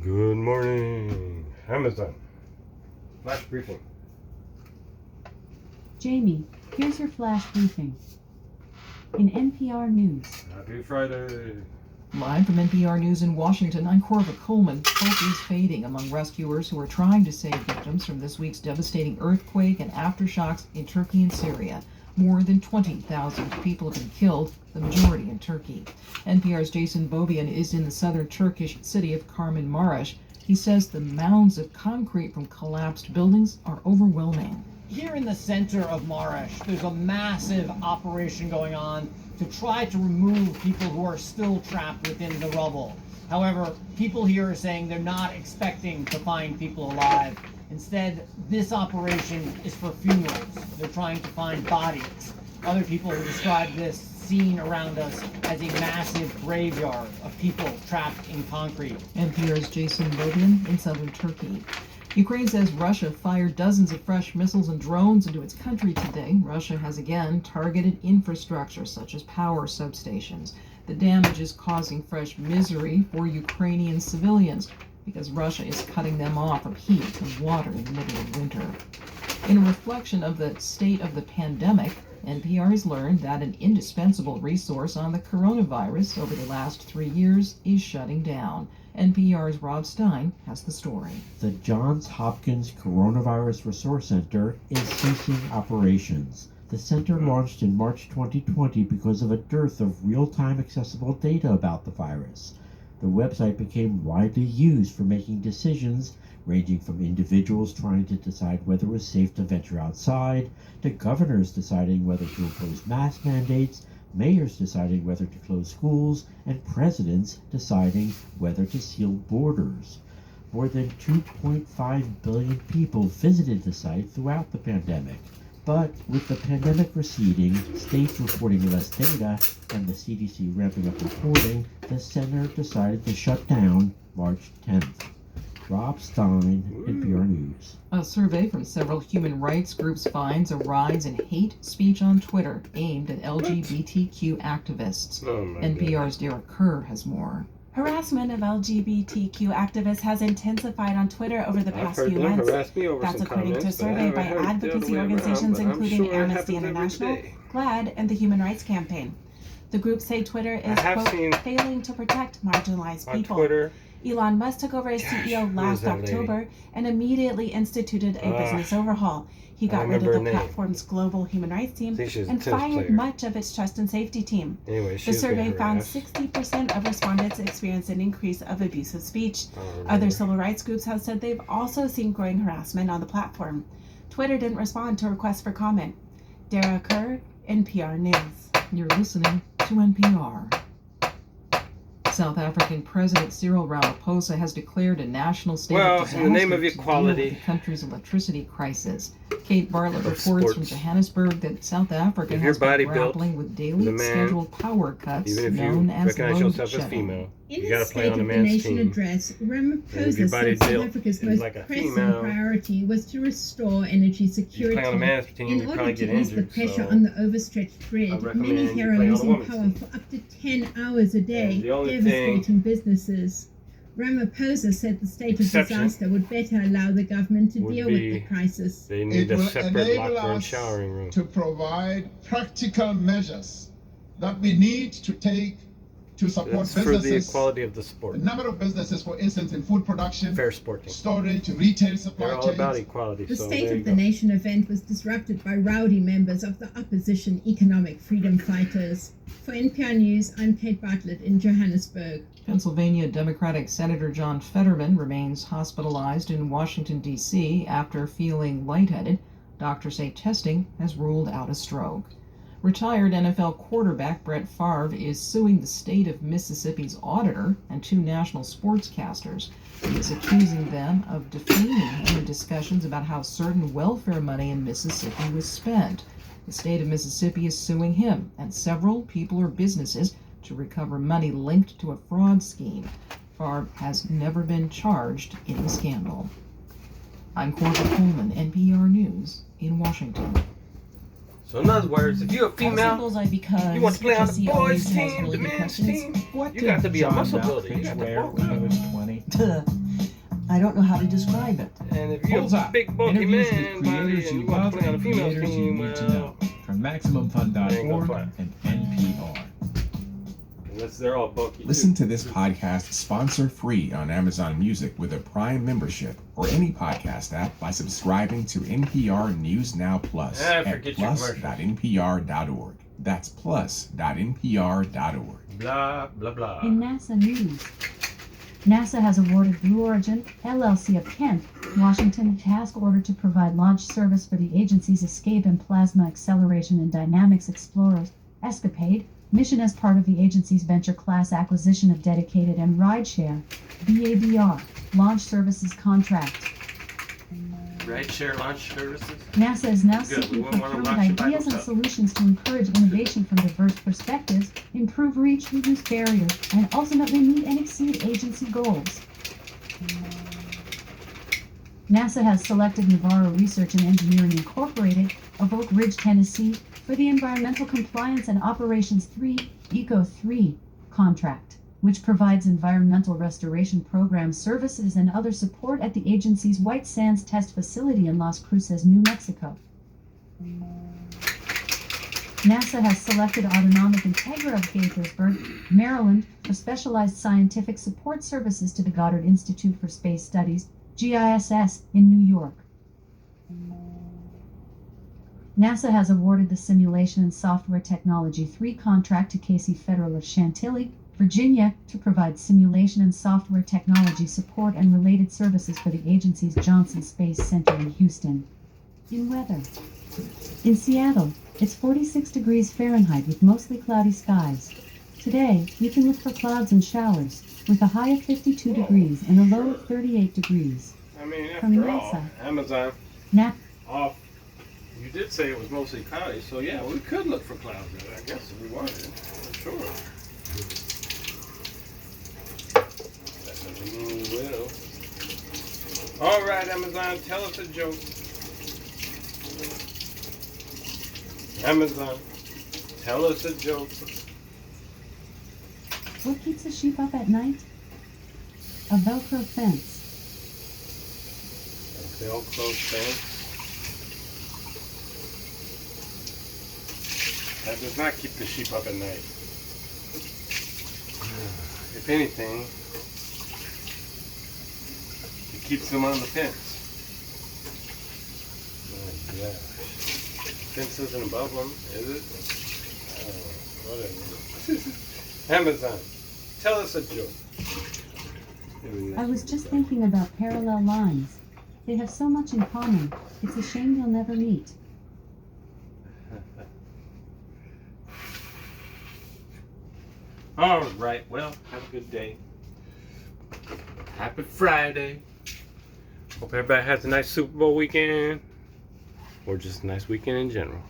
Good morning, Amazon. Flash briefing. Jamie, here's your flash briefing. In NPR News. Happy Friday. Live from NPR News in Washington, I'm Corva Coleman. Hope is fading among rescuers who are trying to save victims from this week's devastating earthquake and aftershocks in Turkey and Syria. More than 20,000 people have been killed, the majority in Turkey. NPR's Jason Bobian is in the southern Turkish city of Kahramanmaraş. He says the mounds of concrete from collapsed buildings are overwhelming. Here in the center of Marash, there's a massive operation going on to try to remove people who are still trapped within the rubble. However, people here are saying they're not expecting to find people alive. Instead, this operation is for funerals. They're trying to find bodies. Other people have described this scene around us as a massive graveyard of people trapped in concrete. NPR's Jason Bobian in southern Turkey. Ukraine says Russia fired dozens of fresh missiles and drones into its country today. Russia has again targeted infrastructure such as power substations. The damage is causing fresh misery for Ukrainian civilians because Russia is cutting them off of heat and water in the middle of winter. In a reflection of the state of the pandemic, NPR has learned that an indispensable resource on the coronavirus over the last 3 years is shutting down. NPR's Rob Stein has the story. The Johns Hopkins Coronavirus Resource Center is ceasing operations. The center launched in March 2020 because of a dearth of real-time accessible data about the virus. The website became widely used for making decisions, ranging from individuals trying to decide whether it was safe to venture outside, to governors deciding whether to impose mask mandates, mayors deciding whether to close schools, and presidents deciding whether to seal borders. More than 2.5 billion people visited the site throughout the pandemic. But with the pandemic receding, states reporting less data, and the CDC ramping up reporting, the center decided to shut down March 10th. Rob Stein, NPR News. A survey from several human rights groups finds a rise in hate speech on Twitter aimed at LGBTQ activists. NPR's Derek Kerr has more. Harassment of LGBTQ activists has intensified on Twitter over the past few months. That's according to a survey by advocacy organizations including Amnesty International, GLAAD, and the Human Rights Campaign. The groups say Twitter is, quote, failing to protect marginalized people. Elon Musk took over as CEO last October and immediately instituted a business overhaul. He got rid of the platform's global human rights team and fired much of its trust and safety team. Anyway, the survey found 60% of respondents experienced an increase of abusive speech. Other civil rights groups have said they've also seen growing harassment on the platform. Twitter didn't respond to requests for comment. Derek Kerr, NPR News. You're listening to NPR. South African President Cyril Ramaphosa has declared a national state of disaster in the name of to equality, deal with the country's electricity crisis. Kate Bartlett reports from Johannesburg that South Africa has been grappling with daily scheduled power cuts known as load shedding. In his State of the Nation address, Ramaphosa said South Africa's most pressing priority was to restore energy security. In order to ease the pressure on the overstretched grid, many here are losing power for up to 10 hours a day, devastating businesses. Ramaphosa said the state of disaster would better allow the government to deal with the crisis. They need a separate locker and showering room. To provide practical measures that we need to take to support businesses. For the equality of the sport. A number of businesses, for instance, in food production, fair sporting, storage, retail supply chains. They're all about equality. The State of the Nation event was disrupted by rowdy members of the opposition economic freedom fighters. For NPR News, I'm Kate Bartlett in Johannesburg. Pennsylvania Democratic Senator John Fetterman remains hospitalized in Washington, D.C. after feeling lightheaded. Doctors say testing has ruled out a stroke. Retired NFL quarterback Brett Favre is suing the state of Mississippi's auditor and 2 national sportscasters. He is accusing them of defaming him in discussions about how certain welfare money in Mississippi was spent. The state of Mississippi is suing him and several people or businesses to recover money linked to a fraud scheme. Favre has never been charged in the scandal. I'm Corva Coleman, NPR News in Washington. So in other words, if you're a female, you want to play on the boys' team, the men's team, you got to be a muscle builder. You got to when he was 20? I don't know how to describe it. And if you're Pulls a Up. big bulky Interviews man, with creators and you you want love to play on a and female creators you team, need to know. From MaximumFun.org and NPR. unless they're all bulky. Listen to this podcast sponsor-free on Amazon Music with a Prime membership or any podcast app by subscribing to NPR News Now Plus at plus.npr.org. That's plus.npr.org. Blah, blah, blah. In NASA news, NASA has awarded Blue Origin, LLC of Kent, Washington, a task order to provide launch service for the agency's Escape and Plasma Acceleration and Dynamics Explorers, ESCAPADE, mission as part of the agency's venture class acquisition of dedicated and rideshare, BADR, launch services contract. Rideshare launch services? NASA is now Good. seeking We wouldn't wanna procurement launch it by ideas and themselves. solutions to encourage innovation from diverse perspectives, improve reach, reduce barriers, and ultimately meet and exceed agency goals. NASA has selected Navarro Research and Engineering Incorporated of Oak Ridge, Tennessee, for the Environmental Compliance and Operations 3 ECO 3 contract, which provides environmental restoration program services and other support at the agency's White Sands Test Facility in Las Cruces, New Mexico. NASA has selected Autonomic Integra of Gaithersburg, Maryland, for specialized scientific support services to the Goddard Institute for Space Studies, GISS, in New York. NASA has awarded the Simulation and Software Technology 3 contract to Casey Federal of Chantilly, Virginia, to provide simulation and software technology support and related services for the agency's Johnson Space Center in Houston. In weather. In Seattle, it's 46 degrees Fahrenheit with mostly cloudy skies. Today, you can look for clouds and showers, with a high of 52 degrees and a low of 38 degrees. I mean, From after all, NASA. Amazon Nap. off. You did say it was mostly cloudy, so yeah, we could look for clouds there, I guess, if we wanted. For sure. That doesn't mean we will. All right, Amazon, tell us a joke. Amazon, tell us a joke. What keeps a sheep up at night? A Velcro fence. A Velcro fence. That does not keep the sheep up at night. If anything, it keeps them on the fence. Oh, gosh. Fence isn't above them, is it? Whatever. Amazon, tell us a joke. I was just thinking about parallel lines. They have so much in common. It's a shame you'll never meet. All right, well, have a good day. Happy Friday. Hope everybody has a nice Super Bowl weekend. Or just a nice weekend in general.